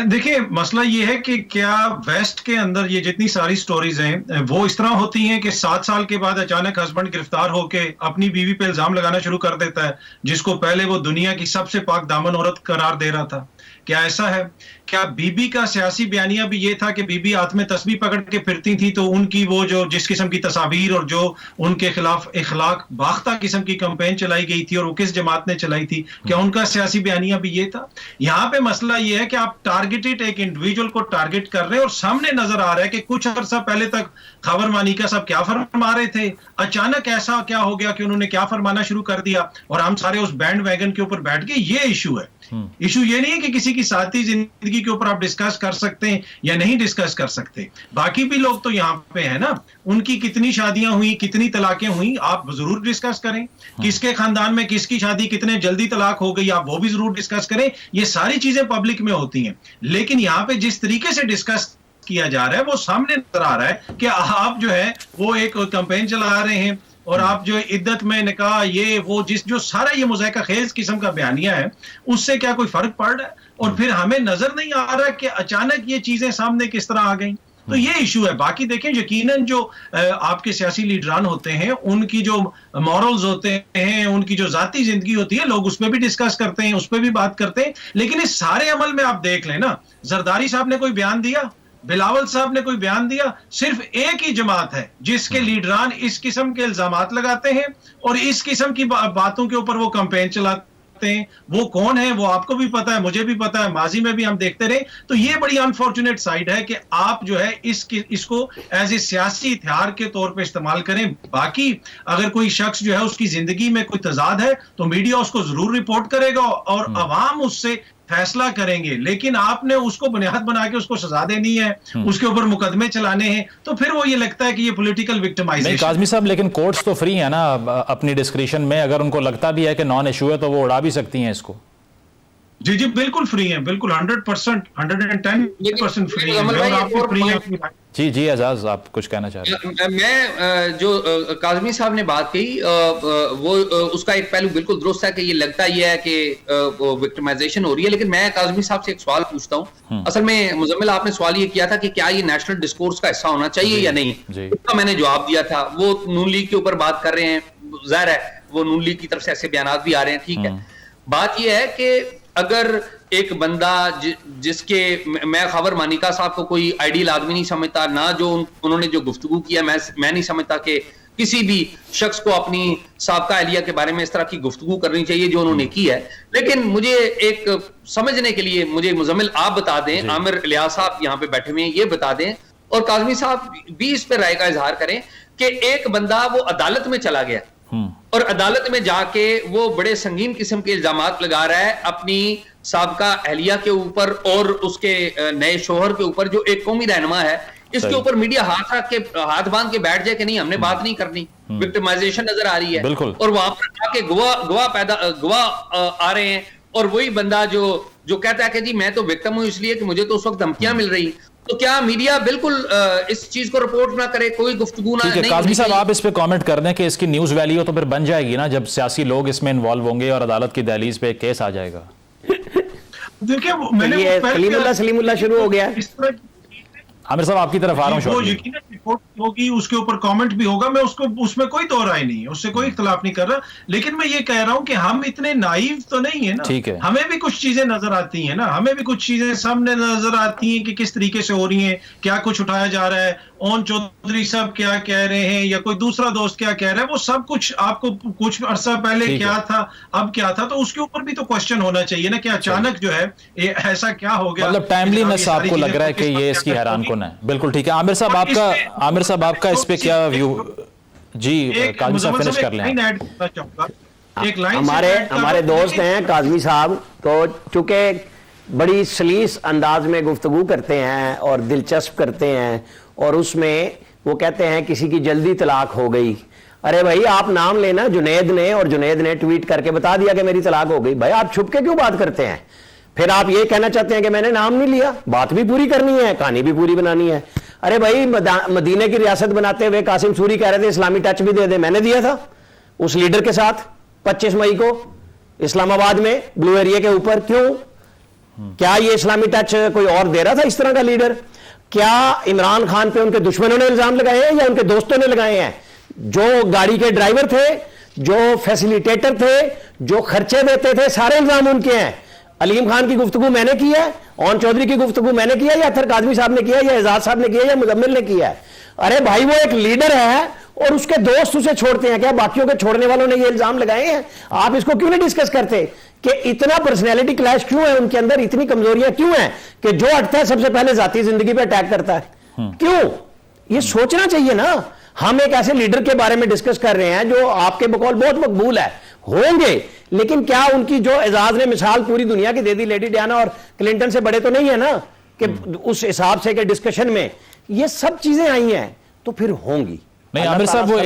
देखिए, मसला ये है कि क्या वेस्ट के अंदर ये जितनी सारी स्टोरीज हैं वो इस तरह होती हैं कि 7 साल के बाद अचानक हस्बैंड गिरफ्तार होके अपनी बीवी पे इल्जाम लगाना शुरू कर देता है, जिसको पहले वो दुनिया की सबसे पाक दामन औरत करार दे रहा था। क्या ऐसा है? क्या बीबी का सियासी बयानिया भी ये था कि बीबी हाथ में तस्बीह पकड़ के फिरती थी, तो उनकी वो जो जिस किस्म की तस्वीर और जो उनके खिलाफ इखलाक बाख्ता किस्म की कैंपेन चलाई गई थी, और वो किस जमात ने चलाई थी, क्या उनका सियासी बयानिया भी ये था? यहाँ पे मसला ये है कि आप टारगेटेड एक इंडिविजुअल को टारगेट कर रहे हैं, और सामने नजर आ रहा है कि कुछ अरसा पहले तक खावर मानेका साहब क्या फरमा रहे थे, अचानक ऐसा क्या हो गया कि उन्होंने क्या फरमाना शुरू कर दिया, और हम सारे उस बैंड वैगन के ऊपर बैठ गए। ये इशू है। इशू ये नहीं है कि किसी की साथी जिंदगी के ऊपर आप डिस्कस कर सकते हैं या नहीं डिस्कस कर सकते। बाकी भी लोग तो यहाँ पे है ना, उनकी कितनी शादियां हुई, कितनी तलाकें हुई, आप जरूर डिस्कस करें। किसके खानदान में किसकी शादी कितने जल्दी तलाक हो गई, आप वो भी जरूर डिस्कस करें। ये सारी चीजें पब्लिक में होती हैं, लेकिन यहाँ पे जिस तरीके से डिस्कस किया जा रहा है वो सामने नजर आ रहा है कि आप जो है वो एक कैंपेन चला रहे हैं, और आप जो इद्दत में निकाह ये वो जो सारा ये मुज़ाहिका खेज किस्म का बयानिया है, उससे क्या कोई फर्क पड़ रहा है? और फिर हमें नजर नहीं आ रहा कि अचानक ये चीजें सामने किस तरह आ गई। तो ये इशू है। बाकी देखें, यकीनन जो आपके सियासी लीडरान होते हैं, उनकी जो मॉरल्स होते हैं, उनकी जो जाती जिंदगी होती है, लोग उसमें भी डिस्कस करते हैं, उस पर भी बात करते हैं। लेकिन इस सारे अमल में आप देख लें ना, जरदारी साहब ने कोई बयान दिया, बिलावल साहब ने कोई बयान दिया, सिर्फ एक ही जमात है जिसके लीडरान इस किस्म के इल्जामात लगाते हैं और इस किस्म की बातों के ऊपर वो कैंपेन चलाते हैं। वो कौन है? वो आपको भी पता है, मुझे भी पता है, माजी में भी हम देखते रहे। तो ये बड़ी अनफॉर्चुनेट साइड है कि आप जो है इसको एज ए सियासी हथियार के तौर पे इस्तेमाल करें। बाकी अगर कोई शख्स जो है उसकी जिंदगी में कोई तजाद है तो मीडिया उसको जरूर रिपोर्ट करेगा और अवाम उससे फैसला करेंगे। लेकिन आपने उसको बुनियाद बना के उसको सजा देनी है, उसके ऊपर मुकदमे चलाने हैं, तो फिर वो ये लगता है कि ये पॉलिटिकल विक्टिमाइजेशन। काज़मी साहब, लेकिन कोर्ट्स तो फ्री है ना अपनी डिस्क्रिशन में, अगर उनको लगता भी है कि नॉन इशू है तो वो उड़ा भी सकती हैं इसको। जी जी बिल्कुल फ्री है, बिल्कुल 100%, 110% फ्री है और आप भी फ्री हैं। जी जी एजाज, आप कुछ कहना चाह रहे हैं? मैं जो काज़मी साहब ने बात कही वो उसका एक पहलू बिल्कुल दुरुस्त है कि ये लगता ही है कि विक्टिमाइजेशन हो रही है। लेकिन मैं काज़मी साहब से एक सवाल पूछता हूँ। असल में मुजम्मिल, आपने सवाल ये किया था कि क्या ये नेशनल डिस्कोर्स का हिस्सा होना चाहिए या नहीं। इसका मैंने जवाब दिया था। वो नून लीग के ऊपर बात कर रहे हैं, जाहिर है वो नून लीग की तरफ से ऐसे बयान भी आ रहे हैं, ठीक है। बात यह है कि अगर एक बंदा जिसके, मैं खबर मानिका साहब को कोई आइडियल आदमी नहीं समझता, ना जो उन्होंने जो गुफ्तगू किया, मैं नहीं समझता कि किसी भी शख्स को अपनी साबका अहलिया के बारे में इस तरह की गुफ्तगू करनी चाहिए जो उन्होंने की है। लेकिन मुझे एक समझने के लिए, मुझे मुजम्मिल आप बता दें, आमिर इलियास साहब यहाँ पे बैठे हुए हैं, ये बता दें और काज़मी साहब भी इस पर राय का इजहार करें कि एक बंदा वो अदालत में चला गया और अदालत में जाके वो बड़े संगीन किस्म के इल्जामात लगा रहा है अपनी साबका अहलिया के ऊपर और उसके नए शोहर के ऊपर, जो एक कौमी रहनुमा है। इसके ऊपर मीडिया हाथ बांध के बैठ जाए कि नहीं, हमने बात नहीं करनी, विक्टिमाइजेशन नजर आ रही है। और वहां पर आके गवाह आ रहे हैं और वही बंदा जो कहता है कि जी मैं तो विक्टिम हूं इसलिए कि मुझे तो उस वक्त धमकियां मिल रही। तो क्या मीडिया बिल्कुल इस चीज को रिपोर्ट ना करे, कोई गुफ्तगू ना? काज़मी साहब, आप इस पे कमेंट कर दें कि इसकी न्यूज वैल्यू तो फिर बन जाएगी ना जब सियासी लोग इसमें इन्वॉल्व होंगे और अदालत की दहलीज पे केस आ जाएगा। देखिए, मैंने सलीमुल्लाह शुरू हो गया। इस तरह आमिर साहब आपकी तरफ आ रहा हूं। वो यकीनन रिपोर्ट होगी, उसके ऊपर कमेंट भी होगा, मैं उसमें कोई दो राय नहीं है, उससे कोई इख्तलाफ नहीं कर रहा। लेकिन मैं ये कह रहा हूं कि हम इतने नाइव तो नहीं है ना। ठीक है, हमें भी कुछ चीजें नजर आती हैं ना, हमें भी कुछ चीजें सामने नजर आती हैं कि किस तरीके से हो रही हैं, क्या कुछ उठाया जा रहा है, ओन चौधरी साहब क्या कह रहे हैं या कोई दूसरा दोस्त क्या कह रहा है, वो सब कुछ आपको कुछ अरसा पहले क्या था, अब क्या था, तो उसके ऊपर भी तो क्वेश्चन होना चाहिए ना कि अचानक जो है ऐसा क्या हो गया। मतलब टाइमलीनेस आपको लग रहा है कि ये इसकी हैरानकुन है। बिल्कुल ठीक है। आमिर साहब आपका इस पे क्या व्यू? जी काज़मी साहब फिनिश कर लें। हमारे दोस्त हैं काज़मी साहब, तो चूंकि बड़ी सलीस अंदाज में गुफ्तगू करते हैं और दिलचस्प करते हैं और उसमें वो कहते हैं किसी की जल्दी तलाक हो गई। अरे भाई आप नाम लेना जुनैद ने, और जुनैद ने ट्वीट करके बता दिया कि मेरी तलाक हो गई। भाई आप छुप के क्यों बात करते हैं? फिर आप ये कहना चाहते हैं कि मैंने नाम नहीं लिया। बात भी पूरी करनी है, कहानी भी पूरी बनानी है। अरे भाई मदीने की रियासत बनाते हुए कासिम सूरी कह रहे थे इस्लामी टच भी दे दे, मैंने दिया था उस लीडर के साथ 25 मई को इस्लामाबाद में ब्लू एरिया के ऊपर। क्यों? क्या ये इस्लामी टच कोई और दे रहा था इस तरह का लीडर? क्या इमरान खान पे उनके दुश्मनों ने इल्जाम लगाए हैं या उनके दोस्तों ने लगाए हैं? जो गाड़ी के ड्राइवर थे, जो फैसिलिटेटर थे, जो खर्चे देते थे, सारे इल्जाम उनके हैं। अलीम खान की गुफ्तगू मैंने की है, ओन चौधरी की गुफ्तगू मैंने किया, या अतर काज़मी साहब ने किया, या एजाज साहब ने किया, या मुजम्मिल ने किया है। अरे भाई वो एक लीडर है और उसके दोस्त उसे छोड़ते हैं क्या? बाकियों के छोड़ने वालों ने ये इल्जाम लगाए हैं। आप इसको क्यों नहीं डिस्कस करते कि इतना पर्सनैलिटी क्लैश क्यों है उनके अंदर, इतनी कमजोरियां क्यों हैं कि जो अटता है सबसे पहले जाती जिंदगी पे अटैक करता है? क्यों? ये सोचना चाहिए ना। हम एक ऐसे लीडर के बारे में डिस्कस कर रहे हैं जो आपके बकौल बहुत मकबूल है, होंगे, लेकिन क्या उनकी जो एजाज ने मिसाल पूरी दुनिया की दे दी, लेडी डायना और क्लिंटन से बड़े तो नहीं है ना कि उस हिसाब से कि डिस्कशन में ये सब चीजें आई हैं, तो फिर होंगी। नहीं आमिर साहब वो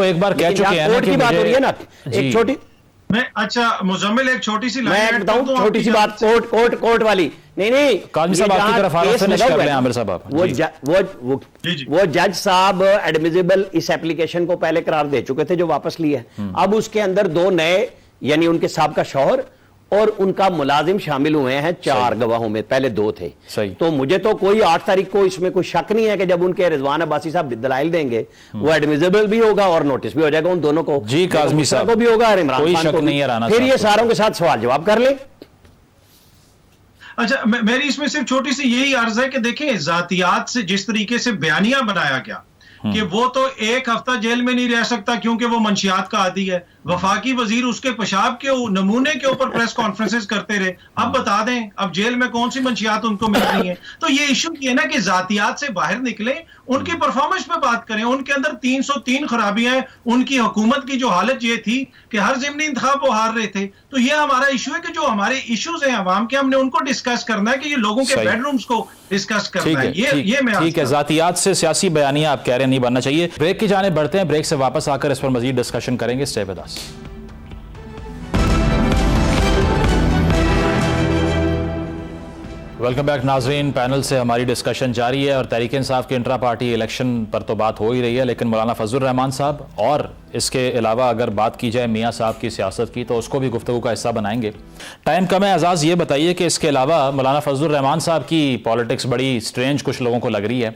एक बार कह चुके हैं ना कि बात हो रही है ना, एक छोटी अच्छा मुजम्मिल एक छोटी सी मैं बताऊं, छोटी सी बात कोर्ट वाली नहीं काज़मी साहब आपकी तरफ आ रहा है, फिनिश कर लें आमिर साहब आप। वो जज साहब एडमिसिबल इस एप्लीकेशन को पहले करार दे चुके थे जो वापस लिए। अब उसके अंदर दो नए, यानी उनके साहब का शौहर और उनका मुलाजिम शामिल हुए हैं 4 गवाहों में, पहले 2 थे। सही। तो मुझे तो कोई 8 तारीख को इसमें कोई शक नहीं है कि जब उनके रिजवान अब्बासी साहब दलाइल देंगे वो एडमिसिबल भी होगा और नोटिस भी हो जाएगा उन दोनों को, जी काज़मी साहब को भी होगा और इमरान कोई खान शक को नहीं है राना फिर साहब ये को। सारों के साथ सवाल जवाब कर ले। अच्छा, मेरी इसमें सिर्फ छोटी सी यही अर्ज है कि देखें, जातियात से जिस तरीके से बयानिया बनाया गया कि वो तो 1 हफ्ता जेल में नहीं रह सकता क्योंकि वो मंशियात का आदी है, वफाकी वजीर उसके पेशाब के नमूने के ऊपर प्रेस कॉन्फ्रेंसेस करते रहे। अब बता दें अब जेल में कौन सी मंशियात उनको मिल रही है। तो ये इशू ये ना कि जातियात से बाहर निकले, उनकी परफॉर्मेंस पे बात करें। उनके अंदर 303 खराबियां हैं। उनकी हुकूमत की जो हालत ये थी कि हर ज़िमनी इंतखाब वो हार रहे थे। तो ये हमारा इशू है कि जो हमारे इश्यूज हैं अवाम के, हमने उनको डिस्कस करना है कि ये लोगों के बेडरूम्स को डिस्कस करना है। ये मैं ठीक है, जातियात से सियासी बयानिया आप कह रहे हैं नहीं बनना चाहिए। ब्रेक की जाने बढ़ते हैं, ब्रेक से वापस आकर इस पर मजीद डिस्कशन करेंगे। Stay with us. Welcome back नाजरीन, पैनल से हमारी डिस्कशन जारी है और तहरीक इंसाफ के इंट्रा पार्टी इलेक्शन पर तो बात हो ही रही है, लेकिन मौलाना फजलुर रहमान साहब और इसके अलावा अगर बात की जाए मियाँ साहब की सियासत की तो उसको भी गुफ्तगू का हिस्सा बनाएंगे। टाइम कम है, एजाज़ ये बताइए कि इसके अलावा मौलाना फजलुर रहमान साहब की पॉलिटिक्स बड़ी स्ट्रेंज कुछ लोगों को लग रही है।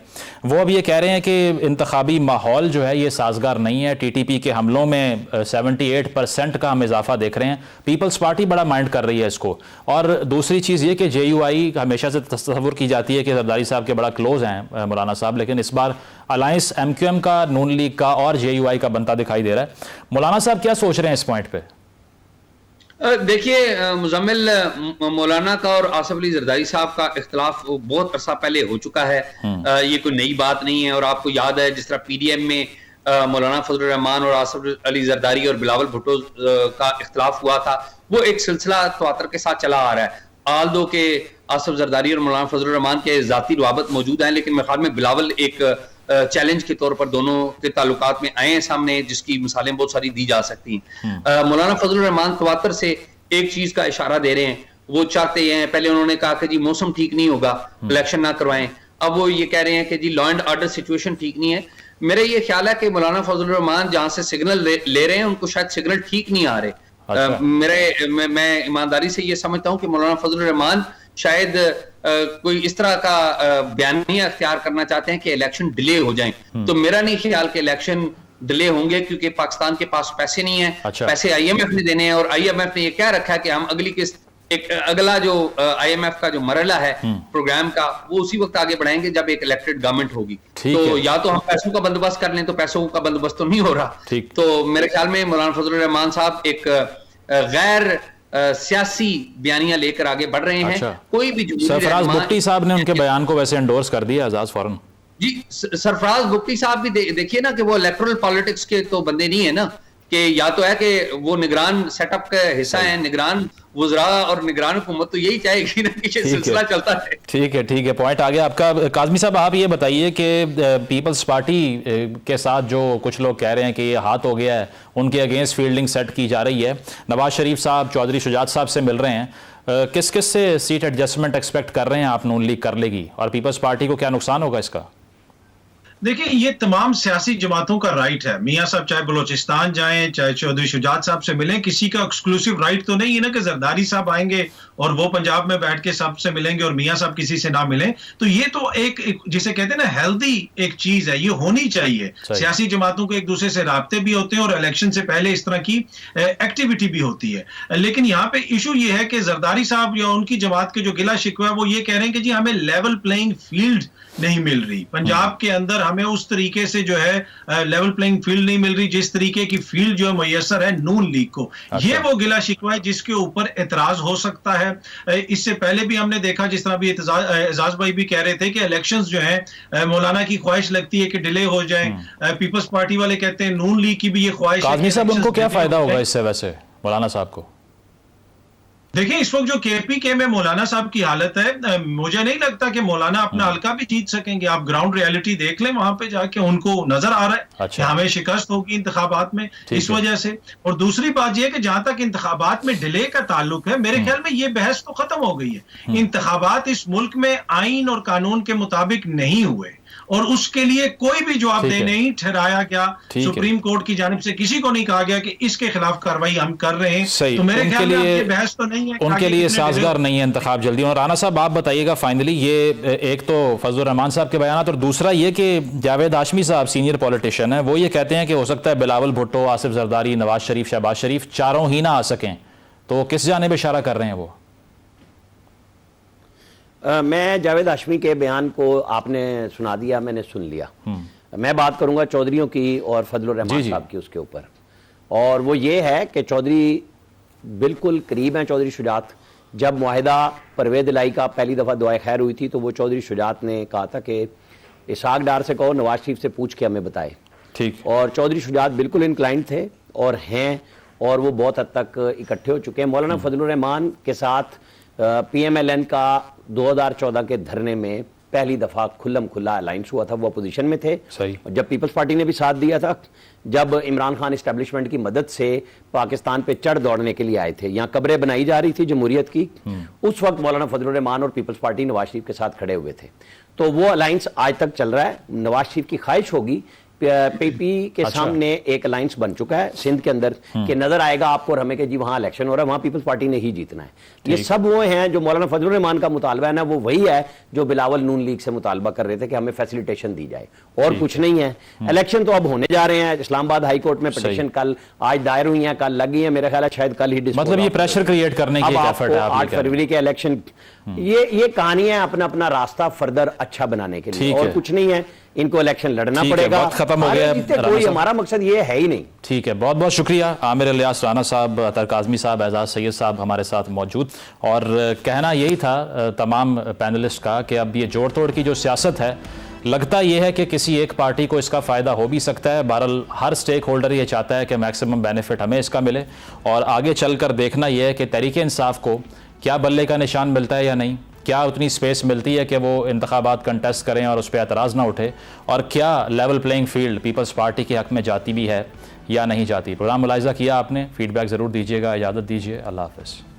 वो अब ये कह रहे हैं कि इंतखाबी माहौल जो है ये साजगार नहीं है। TTP के हमलों में 78% का हम इजाफा देख रहे हैं। पीपल्स पार्टी बड़ा माइंड कर रही है इसको। और दूसरी चीज़ ये कि JUI हमेशा से तस्वुर की जाती है कि जरदारी साहब के बड़ा क्लोज हैं मौलाना साहब, लेकिन इस बार अलायंस MQM का, नून लीग का और JUI का बनता दिखाई दे रहा है। मौलाना साहब क्या सोच रहे हैं इस पॉइंट पे? देखिए, मुजम्मिल मौलाना का और आसिफ अली जरदारी साहब का इख्तिलाफ बहुत अरसा पहले हो चुका है। ये कोई नई बात नहीं है। और आपको याद है जिस तरह PDM में मौलाना फजलुर रहमान और आसिफ अली जरदारी और बिलावल भुट्टो का इख्तिलाफ हुआ था, वो एक सिलसिला तवातर के साथ चला आ रहा है। आल दो के आसिफ जरदारी और मौलाना फजलुर रहमान के जाती रवाबत मौजूद हैं, लेकिन मेरे ख्याल में बिलावल एक चैलेंज के तौर पर दोनों के ताल्लुकात में आए हैं सामने, जिसकी मिसालें बहुत सारी दी जा सकती हैं। मौलाना फजलुर रहमान तवातर से एक चीज का इशारा दे रहे हैं। वो चाहते हैं, पहले उन्होंने कहा कि जी मौसम ठीक नहीं होगा, इलेक्शन ना करवाएं। अब वो ये कह रहे हैं कि जी लॉ एंड ऑर्डर सिचुएशन ठीक नहीं है। मेरा ये ख्याल है कि मौलाना फजलुर रहमान जहां से सिग्नल ले रहे हैं उनको शायद सिग्नल ठीक नहीं आ रहे। अच्छा। मैं ईमानदारी से ये समझता हूं कि मौलाना फजलुर रहमान शायद कोई इस तरह का बयानिया अख्तियार करना चाहते हैं कि इलेक्शन डिले हो जाएं। तो मेरा नहीं ख्याल कि इलेक्शन डिले होंगे, क्योंकि पाकिस्तान के पास पैसे नहीं है। अच्छा। पैसे IMF ने देने हैं और IMF ने ये कह रखा है कि हम अगली किस्त, एक अगला जो IMF का जो मरहला है प्रोग्राम का, वो उसी वक्त आगे बढ़ाएंगे जब एक इलेक्टेड गवर्नमेंट होगी। तो या तो हम पैसों का बंदोबस्त कर लें, तो पैसों का बंदोबस्त तो नहीं हो रहा। तो मेरे ख्याल में मौलाना फजलुर रहमान साहब एक गैर सियासी बयानियां लेकर आगे बढ़ रहे हैं। अच्छा। कोई भी सरफराज बुट्टी साहब ने उनके बयान को वैसे एंडोर्स कर दिया आजाद फौरन। जी, सरफराज बुट्टी साहब भी देखिए ना कि वो इलेक्टोरल पॉलिटिक्स के तो बंदे नहीं है ना, कि या तो है कि वो निगरान सेटअप का हिस्सा है, निगरान वज़रा और निगरान हुकूमत तो यही चाहेगी ना कि ये सिलसिला चलता है। ठीक है, पॉइंट आ गया आपका। काज़मी साहब, आप ये बताइए कि पीपल्स पार्टी के साथ जो कुछ लोग कह रहे हैं कि ये हाथ हो गया है, उनके अगेंस्ट फील्डिंग सेट की जा रही है। नवाज शरीफ साहब चौधरी शुजात साहब से मिल रहे हैं। किस किस से सीट एडजस्टमेंट एक्सपेक्ट कर रहे हैं आप नून लीग कर लेगी, और पीपल्स पार्टी को क्या नुकसान होगा इसका? देखिए, ये तमाम सियासी जमातों का राइट है। मियाँ साहब चाहे बलोचिस्तान जाएं, चाहे चौधरी शुजात साहब से मिलें, किसी का एक्सक्लूसिव राइट तो नहीं है ना कि जरदारी साहब आएंगे और वो पंजाब में बैठ के सबसे मिलेंगे और मियाँ साहब किसी से ना मिलें। तो ये तो एक जिसे कहते हैं ना हेल्दी एक चीज है, ये होनी चाहिए। सियासी जमातों को एक दूसरे से राब्ते भी होते हैं और इलेक्शन से पहले इस तरह की एक्टिविटी भी होती है। लेकिन यहाँ पे इशू ये है कि जरदारी साहब या उनकी जमात के जो गिला शिकवा है वो ये कह रहे हैं कि जी हमें लेवल प्लेइंग फील्ड नहीं मिल रही। पंजाब के अंदर हमें उस तरीके से जो है लेवल प्लेइंग फील्ड नहीं मिल रही जिस तरीके की फील्ड जो है मुयस्सर है नून लीग को। ये वो गिला शिकवा है जिसके ऊपर एतराज हो सकता है। इससे पहले भी हमने देखा, जिस तरह भी एजाज भाई भी कह रहे थे कि इलेक्शंस जो है मौलाना की ख्वाहिश लगती है कि डिले हो जाए। पीपल्स पार्टी वाले कहते हैं नून लीग की भी ये ख्वाहिश है। काज़मी साहब, उनको क्या फायदा होगा इससे वैसे मौलाना साहब को? देखिए, इस वक्त जो KPK में मौलाना साहब की हालत है, मुझे नहीं लगता कि मौलाना अपना हल्का भी जीत सकेंगे। आप ग्राउंड रियलिटी देख लें, वहां पे जाके उनको नजर आ रहा है कि हमें शिकस्त होगी इंतखाबात में इस वजह से। और दूसरी बात यह कि जहां तक इंतखाबात में डिले का ताल्लुक है, मेरे ख्याल में ये बहस तो खत्म हो गई है। इंतखाबात इस मुल्क में आइन और कानून के मुताबिक नहीं हुए और उसके लिए कोई भी जवाबदेह नहीं ठहराया गया। ठीक है। सुप्रीम कोर्ट की जानिब से किसी को नहीं कहा गया कि इसके खिलाफ कार्रवाई हम कर रहे हैं। सही। तो मेरे उनके ख्याल में लिए आपकी बहस तो नहीं है, उनके आगे लिए कितने साजगार नहीं है इंतखाब जल्दी। और राना साहब आप बताइएगा फाइनली, ये एक तो फजलुर रहमान साहब के बयान, और दूसरा ये कि जावेद हाशमी साहब सीनियर पॉलिटिशियन है, वो ये कहते हैं कि हो सकता है बिलावल भुट्टो, आसिफ जरदारी, नवाज शरीफ, शहबाज शरीफ चारों ही ना आ सकें। तो किस जानिब इशारा कर रहे हैं वो? मैं जावेद हाशमी के बयान को आपने सुना दिया, मैंने सुन लिया। मैं बात करूंगा चौधरियों की और फजलुर रहमान साहब की उसके ऊपर, और वो ये है कि चौधरी बिल्कुल करीब हैं। चौधरी शुजात, जब मुआहिदा परवेज इलाही का पहली दफ़ा दुआ खैर हुई थी तो वो चौधरी शुजात ने कहा था कि इसहाक डार से कहो नवाज शरीफ से पूछ के हमें बताए। ठीक। और चौधरी शुजात बिल्कुल इनक्लाइंड थे और हैं, और वो बहुत हद तक इकट्ठे हो चुके हैं। मौलाना फजलुर रहमान के साथ PMLN का 2014 के धरने में पहली दफा खुल्लम खुल्ला अलायंस हुआ था। वो अपोजिशन में थे। सही। जब पीपल्स पार्टी ने भी साथ दिया था, जब इमरान खान इस्टेब्लिशमेंट की मदद से पाकिस्तान पे चढ़ दौड़ने के लिए आए थे, यहाँ कब्रें बनाई जा रही थी जमहूरियत की, उस वक्त मौलाना फजलुर रहमान और पीपल्स पार्टी नवाज शरीफ के साथ खड़े हुए थे। तो वो अलायंस आज तक चल रहा है। नवाज शरीफ की ख्वाहिश होगी, पीपी के सामने एक अलायंस बन चुका है सिंध के अंदर कि नजर आएगा आपको और हमें कि जी वहां इलेक्शन हो रहा है, वहां पीपल्स पार्टी ने ही जीतना है। ये सब वो हैं जो मौलाना फजलुर रहमान का मुतालबा है ना, वो वही है जो बिलावल नून लीग से मुतालबा कर रहे थे कि हमें फैसिलिटेशन दी जाए, और कुछ नहीं है। इलेक्शन तो अब होने जा रहे हैं। इस्लामाबाद हाई कोर्ट में पिटीशन कल आज दायर हुई है, कल लगी है, मेरा ख्याल है शायद कल ही। मतलब ये प्रेशर क्रिएट करने की एक एफर्ट है 8 फरवरी के इलेक्शन। ये कहानी है अपना अपना रास्ता फर्दर अच्छा बनाने के लिए, और कुछ नहीं है। इनको इलेक्शन लड़ना पड़ेगा, खत्म हो गया। कोई हमारा मकसद ये है ही नहीं। ठीक है, बहुत बहुत शुक्रिया आमिर इलियास राना साहब, अतर काज़मी साहब, एजाज सैयद साहब हमारे साथ मौजूद। और कहना यही था तमाम पैनलिस्ट का कि अब ये जोड़ तोड़ की जो सियासत है, लगता यह है कि किसी एक पार्टी को इसका फ़ायदा हो भी सकता है। बहरहाल हर स्टेक होल्डर ये चाहता है कि मैक्सिमम बेनिफिट हमें इसका मिले, और आगे चलकर देखना यह है कि तहरीक इंसाफ को क्या बल्ले का निशान मिलता है या नहीं, क्या उतनी स्पेस मिलती है कि वो इंतखाबात कंटेस्ट करें और उस पर एतराज़ ना उठे, और क्या level playing field People's Party के हक़ में जाती भी है या नहीं जाती। प्रोग्राम मुलाहिज़ा किया आपने, फीडबैक ज़रूर दीजिएगा। इजाज़त दीजिए, अल्लाह हाफ़िज़।